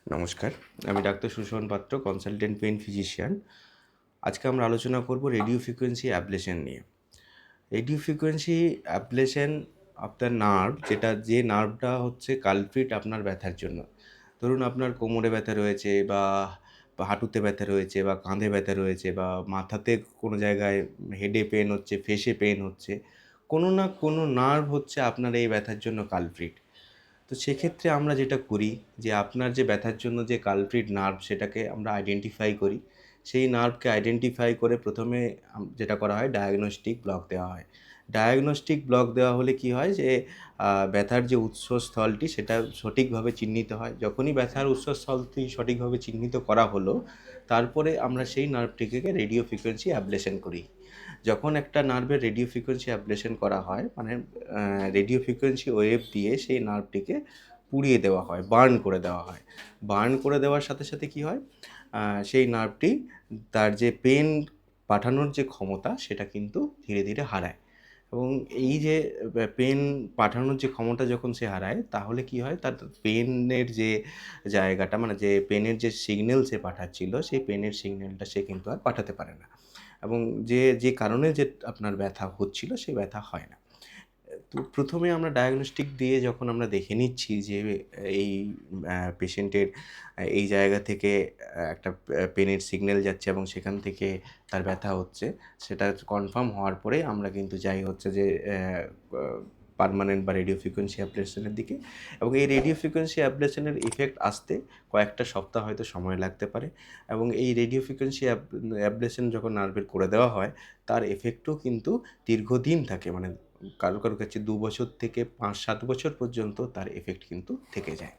নমস্কার, আমি ডাক্তার সুশোভন পাত্র, কনসালটেন্ট পেইন ফিজিশিয়ান। আজকে আমরা আলোচনা করব রেডিও ফ্রিকোয়েন্সি অ্যাবলেশন নিয়ে। Radio frequency ablation of the nerve, যে নার্ভটা হচ্ছে কালপ্রিট আপনার ব্যথার জন্য। ধরুন আপনার কোমরে ব্যথা রয়েছে বা হাঁটুতে ব্যথা রয়েছে বা কাঁধে ব্যথা রয়েছে বা মাথাতে কোনো জায়গায় হেডে পেইন হচ্ছে, ফেসে পেইন হচ্ছে। কোনো না কোনো নার্ভ হচ্ছে আপনার এই ব্যথার জন্য কালপ্রিট। তো সেক্ষেত্রে আমরা যেটা করি যে আপনার যে ব্যথার জন্য যে কালপ্রিট নার্ভ সেটাকে আমরা আইডেন্টিফাই করি। সেই নার্ভকে আইডেন্টিফাই করে প্রথমে যেটা করা হয় ডায়াগনস্টিক ব্লক দেওয়া হয়। ডায়াগনস্টিক ব্লক দেওয়া হলে কি হয় যে ব্যথার যে উৎসস্থলটি সেটা সঠিকভাবে চিহ্নিত হয়। যখনই ব্যথার উৎসস্থলটি সঠিকভাবে চিহ্নিত করা হলো, তারপরে আমরা সেই নার্ভটিকে রেডিও ফ্রিকোয়েন্সি অ্যাবলেশন করি। যখন একটা নার্ভের রেডিও ফ্রিকোয়েন্সি অ্যাবলেশন করা হয়, মানে রেডিও ফ্রিকোয়েন্সি ওয়েভ দিয়ে সেই নার্ভটিকে পুড়িয়ে দেওয়া হয়, বার্ন করে দেওয়া হয়। বার্ন করে দেওয়ার সাথে সাথে কী হয়, সেই নার্ভটি তার যে পেন পাঠানোর যে ক্ষমতা সেটা কিন্তু ধীরে ধীরে হারায়। এবং এই যে পেন পাঠানোর যে ক্ষমতা যখন সে হারায়, তাহলে কি হয়, তার পেনের যে জায়গাটা, মানে যে পেনের যে সিগন্যাল সে পাঠাচ্ছিল, সেই পেনের সিগন্যালটা সে কিন্তু আর পাঠাতে পারে না। এবং যে কারণে যে আপনার ব্যথা হচ্ছিল, সেই ব্যথা হয় না। তো প্রথমে আমরা ডায়াগনস্টিক দিয়ে যখন আমরা দেখে নিচ্ছি যে এই পেশেন্টের এই জায়গা থেকে একটা পেনের সিগন্যাল যাচ্ছে এবং সেখান থেকে তার ব্যথা হচ্ছে, সেটা কনফার্ম হওয়ার পরে আমরা কিন্তু যাই হচ্ছে যে পার্মানেন্ট বা রেডিও ফ্রিকোয়েন্সি অ্যাবলেশনের দিকে। এবং এই রেডিও ফ্রিকোয়েন্সি অ্যাবলেশনের ইফেক্ট আসতে কয়েকটা সপ্তাহ হয়তো সময় লাগতে পারে। এবং এই রেডিও ফ্রিকোয়েন্সি অ্যাবলেশন যখন নার্ভের করে দেওয়া হয়, তার এফেক্টও কিন্তু দীর্ঘদিন থাকে, মানে কারো কাছে ২ বছর থেকে ৫-৭ বছর পর্যন্ত তার এফেক্ট কিন্তু থেকে যায়।